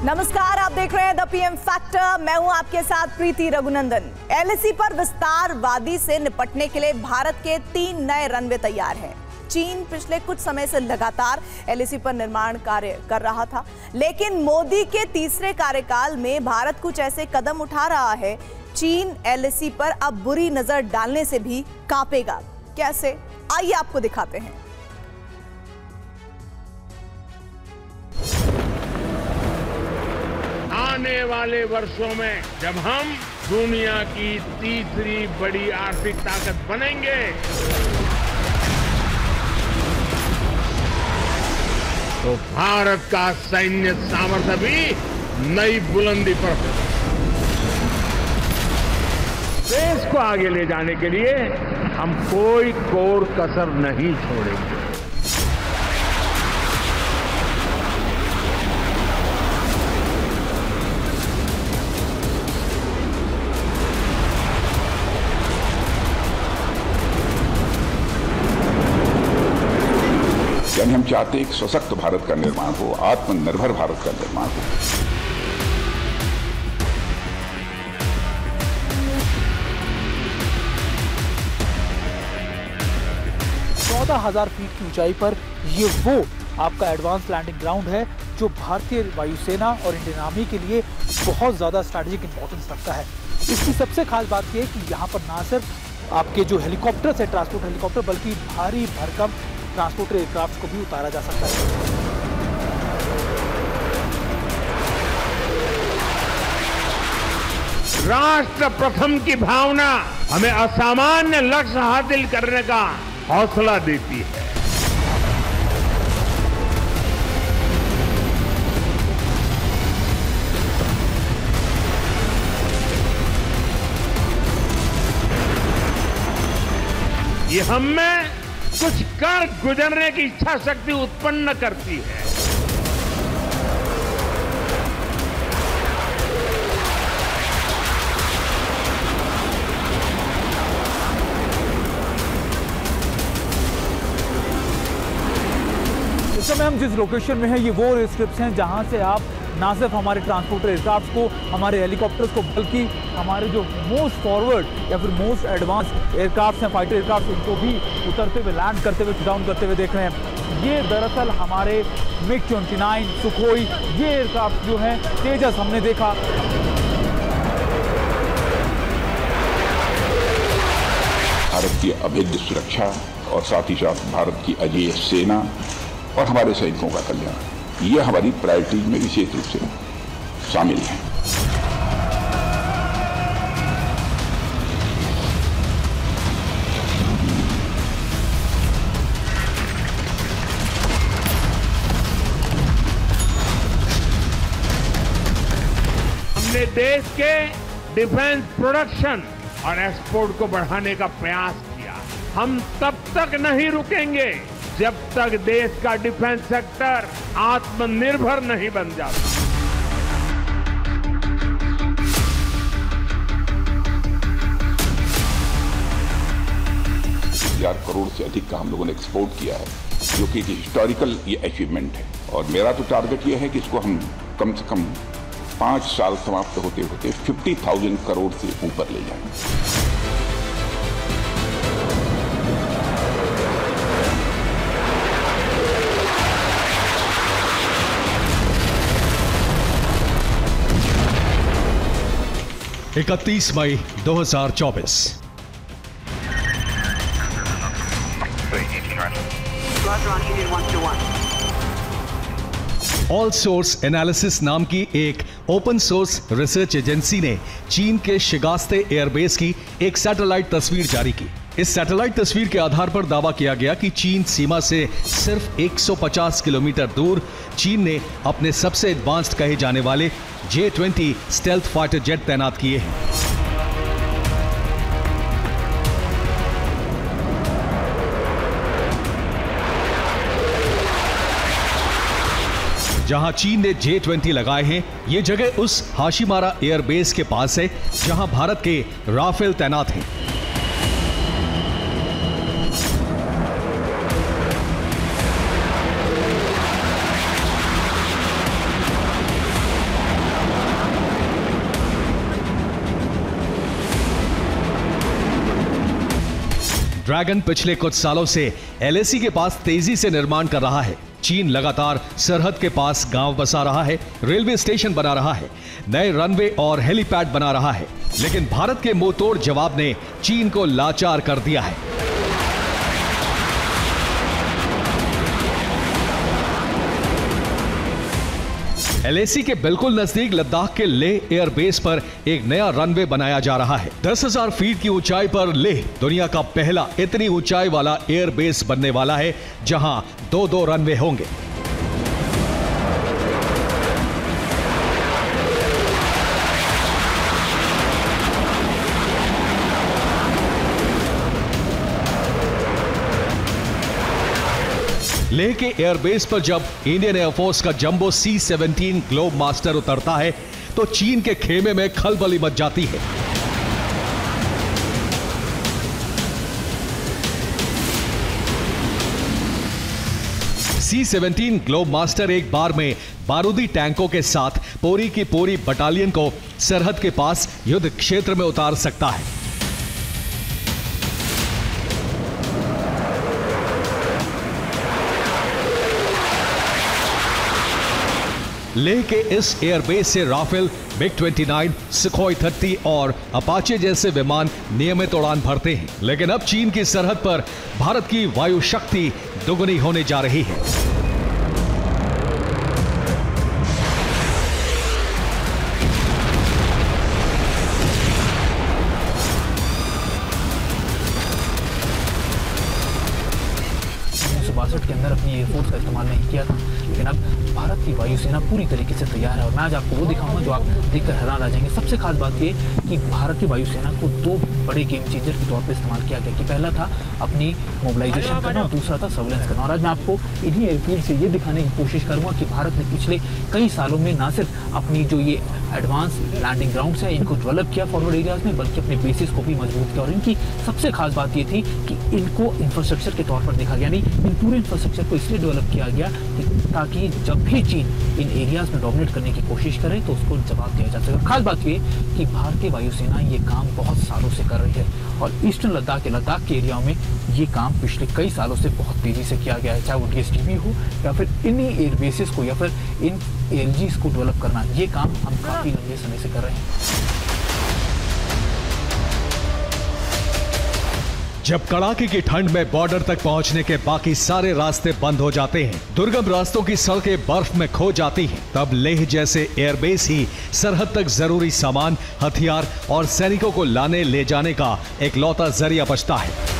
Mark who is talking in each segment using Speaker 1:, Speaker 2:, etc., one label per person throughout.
Speaker 1: नमस्कार, आप देख रहे हैं द पीएम फैक्टर। मैं हूं आपके साथ प्रीति रघुनंदन। एलएसी पर विस्तारवादी से निपटने के लिए भारत के 3 नए रनवे तैयार हैं। चीन पिछले कुछ समय से लगातार एलएसी पर निर्माण कार्य कर रहा था, लेकिन मोदी के तीसरे कार्यकाल में भारत कुछ ऐसे कदम उठा रहा है, चीन एलएसी पर अब बुरी नजर डालने से भी कांपेगा। कैसे, आइए आपको दिखाते हैं।
Speaker 2: आने वाले वर्षों में जब हम दुनिया की तीसरी बड़ी आर्थिक ताकत बनेंगे, तो भारत का सैन्य सामर्थ्य भी नई बुलंदी पर होगा। देश को आगे ले जाने के लिए हम कोई कोर कसर नहीं छोड़ेंगे।
Speaker 3: हम चाहते हैं एक सशक्त भारत का निर्माण हो, आत्मनिर्भर भारत का निर्माण हो।
Speaker 4: हजार फीट की ऊंचाई पर ये वो आपका एडवांस लैंडिंग ग्राउंड है जो भारतीय वायुसेना और इंडियन आर्मी के लिए बहुत ज्यादा स्ट्रैटेजिक इंपॉर्टेंस रखता है। इसकी सबसे खास बात यह है कि यहाँ पर ना सिर्फ आपके जो हेलीकॉप्टर्स है, ट्रांसपोर्ट हेलीकॉप्टर, बल्कि भारी भरकम ट्रांसपोर्टर एयरक्राफ्ट को भी उतारा जा सकता है।
Speaker 2: राष्ट्र प्रथम की भावना हमें असामान्य लक्ष्य हासिल करने का हौसला देती है। ये हमें कुछ कर गुजरने की इच्छा शक्ति उत्पन्न करती है।
Speaker 4: इस समय हम जिस लोकेशन में है, ये वो एयर स्ट्रिप्स हैं जहां से आप ना सिर्फ हमारे ट्रांसपोर्टर एयरक्राफ्ट को, हमारे हेलीकॉप्टर्स को, बल्कि हमारे जो मोस्ट फॉरवर्ड या फिर मोस्ट एडवांस एयरक्राफ्ट हैं, फाइटर एयरक्राफ्ट, उनको भी उतरते हुए, लैंड करते हुए, डाउन करते हुए देख रहे हैं। ये दरअसल हमारे MiG-29, सुखोई, ये एयरक्राफ्ट जो हैं, तेजस हमने देखा।
Speaker 3: भारत की अभेद्य सुरक्षा और साथ ही साथ भारत की अजेय सेना और हमारे सैनिकों का कल्याण, ये हमारी प्रायोरिटीज में विशेष रूप से शामिल है।
Speaker 2: हमने देश के डिफेंस प्रोडक्शन और एक्सपोर्ट को बढ़ाने का प्रयास किया। हम तब तक नहीं रुकेंगे जब तक देश का डिफेंस सेक्टर आत्मनिर्भर नहीं बन जाता।
Speaker 3: 1000 करोड़ से अधिक का हम लोगों ने एक्सपोर्ट किया है, जो कि हिस्टोरिकल ये अचीवमेंट है। और मेरा तो टारगेट ये है कि इसको हम कम से कम 5 साल समाप्त होते होते 50,000 करोड़ से ऊपर ले जाएंगे।
Speaker 5: इकतीस मई 2024। ऑल सोर्स एनालिसिस नाम की एक ओपन सोर्स रिसर्च एजेंसी ने चीन के शिगास्ते एयरबेस की एक सैटेलाइट तस्वीर जारी की। इस सैटेलाइट तस्वीर के आधार पर दावा किया गया कि चीन सीमा से सिर्फ 150 किलोमीटर दूर चीन ने अपने सबसे एडवांस्ड कहे जाने वाले J-20 स्टेल्थ फाइटर जेट तैनात किए हैं। जहां चीन ने J-20 लगाए हैं, ये जगह उस हाशिमारा एयरबेस के पास है जहां भारत के राफेल तैनात हैं। ड्रैगन पिछले कुछ सालों से LAC के पास तेजी से निर्माण कर रहा है। चीन लगातार सरहद के पास गांव बसा रहा है, रेलवे स्टेशन बना रहा है, नए रनवे और हेलीपैड बना रहा है, लेकिन भारत के मुंहतोड़ जवाब ने चीन को लाचार कर दिया है। LAC के बिल्कुल नजदीक लद्दाख के लेह एयरबेस पर एक नया रनवे बनाया जा रहा है। 10,000 फीट की ऊंचाई पर लेह दुनिया का पहला इतनी ऊंचाई वाला एयरबेस बनने वाला है, जहां 2-2 रनवे होंगे। लेह के एयरबेस पर जब इंडियन एयरफोर्स का जंबो C-17 ग्लोब मास्टर उतरता है तो चीन के खेमे में खलबली मच जाती है। C-17 ग्लोब मास्टर एक बार में बारूदी टैंकों के साथ पूरी की पूरी बटालियन को सरहद के पास युद्ध क्षेत्र में उतार सकता है। लेह के इस एयरबेस से राफेल, MiG-29, सुखोई 30 और अपाचे जैसे विमान नियमित उड़ान भरते हैं। लेकिन अब चीन की सरहद पर भारत की वायु शक्ति दुगनी होने जा रही है।
Speaker 4: के अंदर अपनी एयरफोर्स का इस्तेमाल नहीं किया था, लेकिन अब भारत की वायुसेना पूरी तरीके से तैयार है। और मैं आज आपको वो दिखाऊंगा जो आप देखकर हैरान रह जाएंगे। सबसे खास बात ये कि भारत की वायुसेना को 2 बड़े गेम चेंजर के तौर पर इस्तेमाल किया गया कि पहला था अपनी मोबिलाइजेशन करना और दूसरा था सर्वेलेंस करना। और आज मैं आपको इन्हीं एयरफील्ड से ये दिखाने की कोशिश करूंगा कि भारत ने पिछले कई सालों में न सिर्फ अपनी जो ये एडवांस लैंडिंग ग्राउंड्स है इनको डेवलप किया फॉरवर्ड एरियाज में, बल्कि अपने बेसिस को भी मजबूत किया। और इनकी सबसे खास बात ये थी कि इनको इंफ्रास्ट्रक्चर के तौर पर देखा गया, नहीं इन पूरे इंफ्रास्ट्रक्चर को इसलिए डेवलप किया गया ताकि जब भी चीन इन एरियाज में डोमिनेट करने की कोशिश करे तो उसको जवाब दिया जा सके। खास बात ये कि भारतीय वायुसेना ये काम बहुत सालों से कर रही है और ईस्टर्न लद्दाख के एरिया में ये काम पिछले कई सालों से बहुत तेजी से किया गया है, चाहे वो DSTB हो या फिर इन्हीं एयरबेसिस को या फिर इन ALGs को डेवलप करना। ये काम हम काफी लंबे समय से कर रहे हैं।
Speaker 5: जब कड़ाके की ठंड में बॉर्डर तक पहुंचने के बाकी सारे रास्ते बंद हो जाते हैं, दुर्गम रास्तों की सड़कें बर्फ में खो जाती हैं, तब लेह जैसे एयरबेस ही सरहद तक जरूरी सामान, हथियार और सैनिकों को लाने ले जाने का इकलौता जरिया बचता है।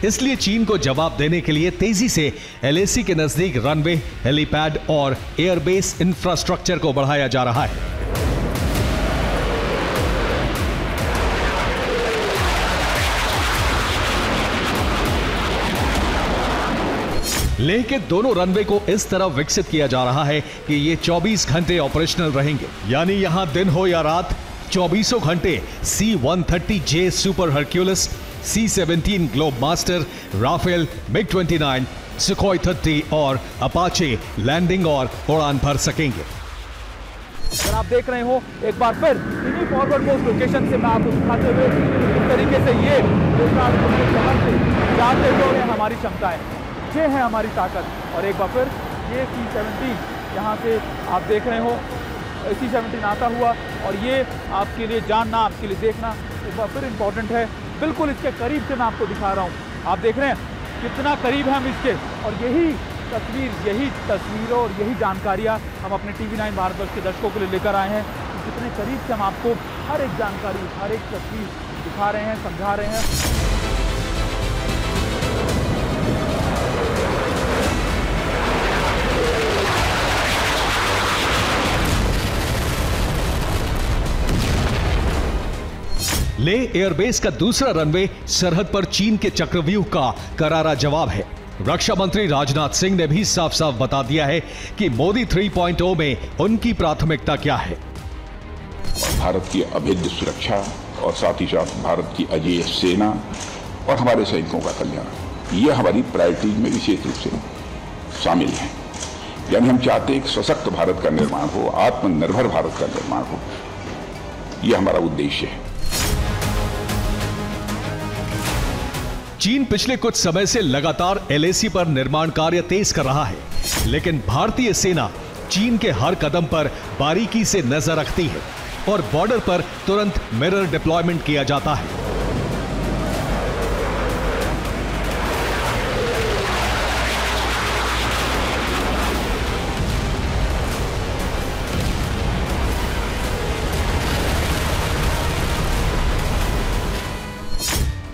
Speaker 5: इसलिए चीन को जवाब देने के लिए तेजी से LAC के नजदीक रनवे, हेलीपैड और एयरबेस इंफ्रास्ट्रक्चर को बढ़ाया जा रहा है। लेह के दोनों रनवे को इस तरह विकसित किया जा रहा है कि ये 24 घंटे ऑपरेशनल रहेंगे, यानी यहां दिन हो या रात 24 घंटे C-130J super Hercules, C-17 Globemaster, Rafale, MiG-29, Sukhoi 30 और अपाचे लैंडिंग और उड़ान भर सकेंगे।
Speaker 4: अगर आप देख रहे हो एक बार फिर इन्हीं फॉरवर्ड पोस्ट लोकेशन से मैं आपको दिखाते हुए इस तरीके से ये जाते हुए हमारी क्षमता है, ये है हमारी ताकत। और एक बार फिर ये C-17 यहाँ से आप देख रहे हो C-17 आता हुआ और ये आपके लिए जानना, आपके लिए देखना एक बार फिर इम्पोर्टेंट है। बिल्कुल इसके करीब से मैं आपको दिखा रहा हूँ, आप देख रहे हैं कितना करीब है हम इसके। और यही तस्वीरों और यही जानकारियाँ हम अपने TV9 भारतवर्ष के दर्शकों के लिए लेकर आए हैं। कितने करीब से हम आपको हर एक जानकारी, हर एक तस्वीर दिखा रहे हैं, समझा रहे हैं।
Speaker 5: लेह एयरबेस का दूसरा रनवे सरहद पर चीन के चक्रव्यूह का करारा जवाब है। रक्षा मंत्री राजनाथ सिंह ने भी साफ साफ बता दिया है कि मोदी 3.0 में उनकी प्राथमिकता क्या है।
Speaker 3: भारत की अभेद्य सुरक्षा और साथ ही साथ भारत की अजेय सेना और हमारे सैनिकों का कल्याण, ये हमारी प्रायोरिटीज में विशेष रूप से शामिल है। यानी हम चाहते हैं एक सशक्त भारत का निर्माण हो, आत्मनिर्भर भारत का निर्माण हो। यह हमारा उद्देश्य है।
Speaker 5: चीन पिछले कुछ समय से लगातार एलएसी पर निर्माण कार्य तेज कर रहा है, लेकिन भारतीय सेना चीन के हर कदम पर बारीकी से नजर रखती है और बॉर्डर पर तुरंत मिरर डिप्लॉयमेंट किया जाता है।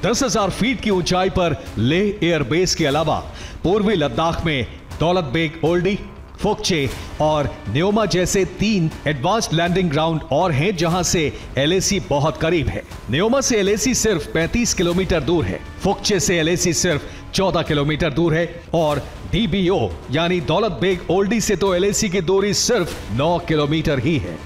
Speaker 5: दस 10,000 फीट की ऊंचाई पर लेह एयरबेस के अलावा पूर्वी लद्दाख में दौलत बेग ओल्डी, फोक्चे और न्योमा जैसे 3 एडवांस्ड लैंडिंग ग्राउंड और हैं जहां से एलएसी बहुत करीब है। न्योमा से एलएसी सिर्फ 35 किलोमीटर दूर है, फोक्चे से एलएसी सिर्फ 14 किलोमीटर दूर है और डीबीओ यानी दौलत बेग ओल्डी से तो एलएसी की दूरी सिर्फ 9 किलोमीटर ही है।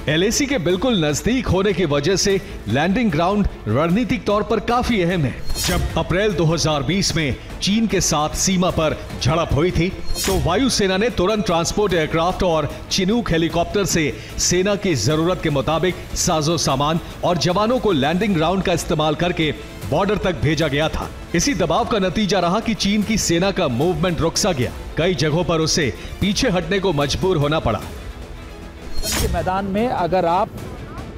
Speaker 5: एलएसी के बिल्कुल नजदीक होने की वजह से लैंडिंग ग्राउंड रणनीतिक तौर पर काफी अहम है। जब अप्रैल 2020 में चीन के साथ सीमा पर झड़प हुई थी तो वायुसेना ने तुरंत ट्रांसपोर्ट एयरक्राफ्ट और चिनूक हेलीकॉप्टर से सेना की जरूरत के मुताबिक साजो सामान और जवानों को लैंडिंग ग्राउंड का इस्तेमाल करके बॉर्डर तक भेजा गया था। इसी दबाव का नतीजा रहा कि चीन की सेना का मूवमेंट रुक सा गया। कई जगहों पर उसे पीछे हटने को मजबूर होना पड़ा।
Speaker 4: के मैदान में अगर आप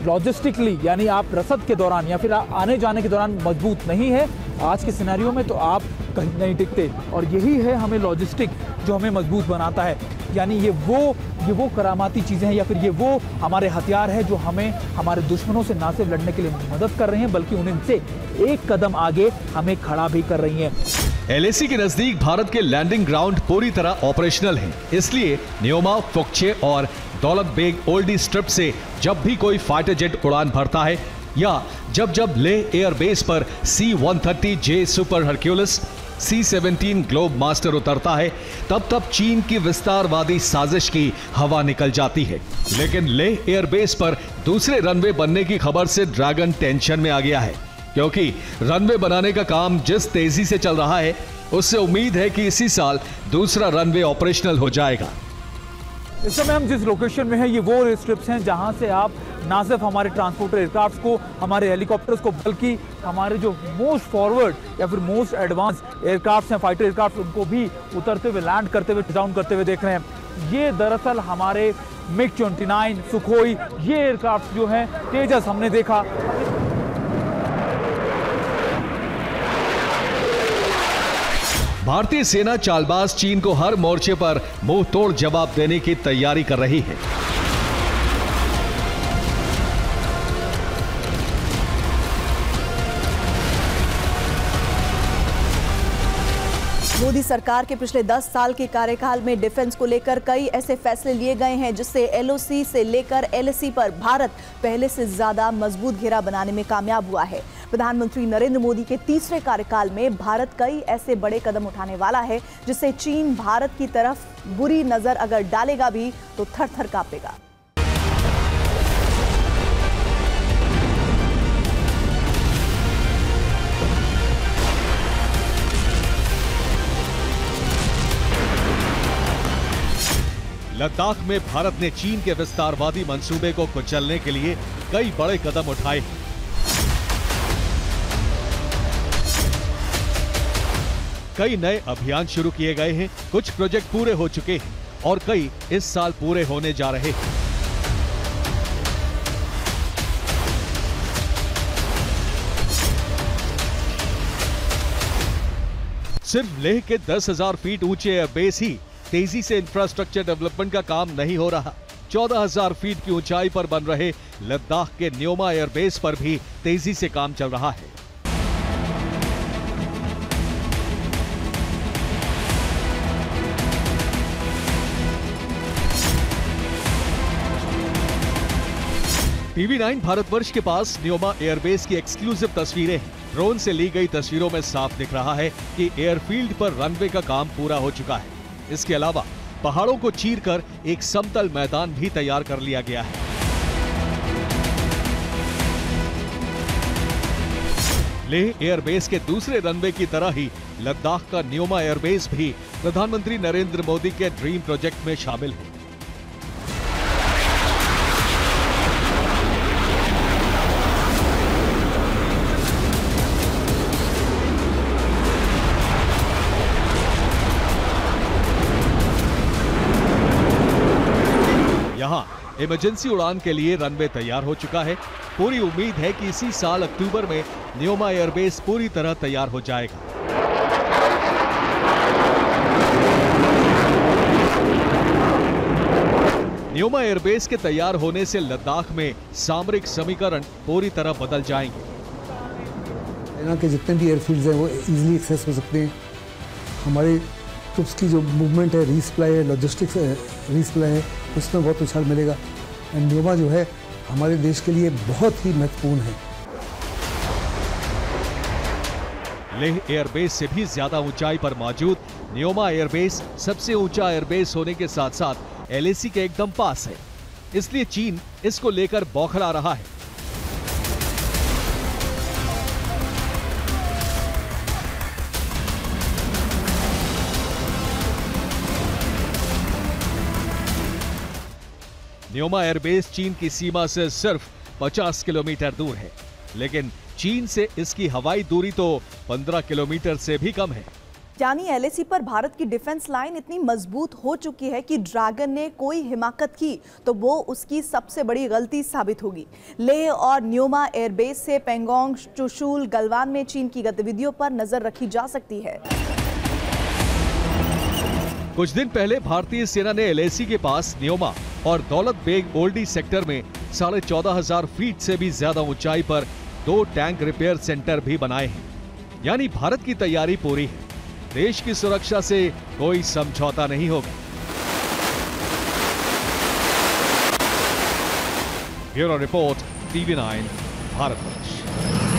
Speaker 4: लॉजिस्टिकली यानी आप रसद के दौरान या फिर आने जाने के दौरान मजबूत नहीं है आज के सिनेरियो में, तो आप कहीं नहीं टिकते। और यही है हमें लॉजिस्टिक जो हमें मजबूत बनाता है। यानी ये वो करामाती चीज़ें हैं या फिर ये वो हमारे हथियार हैं जो हमें हमारे दुश्मनों से ना सिर्फ लड़ने के लिए मदद कर रहे हैं बल्कि उनसे एक कदम आगे हमें खड़ा भी कर रही हैं।
Speaker 5: एलएसी के नजदीक भारत के लैंडिंग ग्राउंड पूरी तरह ऑपरेशनल हैं। इसलिए न्योमा, फोक्चे और दौलत बेग ओल्डी स्ट्रिप से जब भी कोई फाइटर जेट उड़ान भरता है या जब लेह एयरबेस पर C-130J super Hercules, C-17 globe master उतरता है, तब चीन की विस्तारवादी साजिश की हवा निकल जाती है। लेकिन लेह एयरबेस पर दूसरे रनवे बनने की खबर से ड्रैगन टेंशन में आ गया है, क्योंकि रनवे बनाने का काम जिस तेजी से चल रहा है उससे उम्मीद है कि इसी साल दूसरा रनवे ऑपरेशनल हो जाएगा।
Speaker 4: इस समय हम जिस लोकेशन में हैं ये वो एयर स्ट्रिप्स हैं जहां से आप ना सिर्फ हमारे ट्रांसपोर्टर एयरक्राफ्ट को, हमारे हेलीकॉप्टर्स को, बल्कि हमारे जो मोस्ट फॉरवर्ड या फिर मोस्ट एडवांस एयरक्राफ्ट हैं, फाइटर एयरक्राफ्ट, उनको भी उतरते हुए, लैंड करते हुए, डाउन करते हुए देख रहे हैं। ये दरअसल हमारे MiG-29, सुखोई, ये एयरक्राफ्ट जो हैं, तेजस हमने देखा।
Speaker 5: भारतीय सेना चालबाज चीन को हर मोर्चे पर मुंह तोड़ जवाब देने की तैयारी कर रही है।
Speaker 1: मोदी सरकार के पिछले 10 साल के कार्यकाल में डिफेंस को लेकर कई ऐसे फैसले लिए गए हैं जिससे एलओसी से लेकर एलएसी पर भारत पहले से ज्यादा मजबूत घेरा बनाने में कामयाब हुआ है। प्रधानमंत्री नरेंद्र मोदी के तीसरे कार्यकाल में भारत कई ऐसे बड़े कदम उठाने वाला है जिससे चीन भारत की तरफ बुरी नजर अगर डालेगा भी तो थर-थर कांपेगा।
Speaker 5: लद्दाख में भारत ने चीन के विस्तारवादी मंसूबे को कुचलने के लिए कई बड़े कदम उठाए हैं। कई नए अभियान शुरू किए गए हैं, कुछ प्रोजेक्ट पूरे हो चुके हैं और कई इस साल पूरे होने जा रहे हैं। सिर्फ लेह के 10,000 फीट ऊंचे एयरबेस ही तेजी से इंफ्रास्ट्रक्चर डेवलपमेंट का काम नहीं हो रहा। 14,000 फीट की ऊंचाई पर बन रहे लद्दाख के न्योमा एयरबेस पर भी तेजी से काम चल रहा है। TV9 भारतवर्ष के पास न्योमा एयरबेस की एक्सक्लूसिव तस्वीरें हैं। ड्रोन से ली गई तस्वीरों में साफ दिख रहा है कि एयरफील्ड पर रनवे का काम पूरा हो चुका है। इसके अलावा पहाड़ों को चीरकर एक समतल मैदान भी तैयार कर लिया गया है। लेह एयरबेस के दूसरे रनवे की तरह ही लद्दाख का न्योमा एयरबेस भी प्रधानमंत्री नरेंद्र मोदी के ड्रीम प्रोजेक्ट में शामिल है। यहाँ इमरजेंसी उड़ान के लिए रनवे तैयार हो चुका है। पूरी उम्मीद है कि इसी साल अक्टूबर में न्योमा एयरबेस पूरी तरह तैयार हो जाएगा। न्योमा एयरबेस के तैयार होने से लद्दाख में सामरिक समीकरण पूरी तरह बदल जाएंगे।
Speaker 6: यहाँ के जितने भी एयरफील्ड्स हैं वो इजीली एक्सेस हो सकते हैं। हमारे ट्रुप्स की जो मूवमेंट है, रीसप्लाई है, लॉजिस्टिक्स रीसप्लाई है, उसमें बहुत उछाल मिलेगा। एंड न्योमा जो है हमारे देश के लिए बहुत ही महत्वपूर्ण है।
Speaker 5: लेह एयरबेस से भी ज्यादा ऊंचाई पर मौजूद न्योमा एयरबेस सबसे ऊंचा एयरबेस होने के साथ साथ एलएसी के एकदम पास है, इसलिए चीन इसको लेकर बौखला रहा है। न्योमा एयरबेस चीन की सीमा से सिर्फ 50 किलोमीटर दूर है, लेकिन चीन से इसकी हवाई दूरी तो 15 किलोमीटर से भी कम है।
Speaker 1: यानी एलएसी पर भारत की डिफेंस लाइन इतनी मजबूत हो चुकी है कि ड्रैगन ने कोई हिमाकत की तो वो उसकी सबसे बड़ी गलती साबित होगी। लेह और न्योमा एयरबेस से पेंगोंग, चुशुल, गलवान में चीन की गतिविधियों पर नजर रखी जा सकती है।
Speaker 5: कुछ दिन पहले भारतीय सेना ने एलएसी के पास न्योमा और दौलत बेग ओल्डी सेक्टर में 14,500 फीट से भी ज्यादा ऊंचाई पर 2 टैंक रिपेयर सेंटर भी बनाए हैं। यानी भारत की तैयारी पूरी है। देश की सुरक्षा से कोई समझौता नहीं होगा। Bureau report, TV9, Bharatvarsh.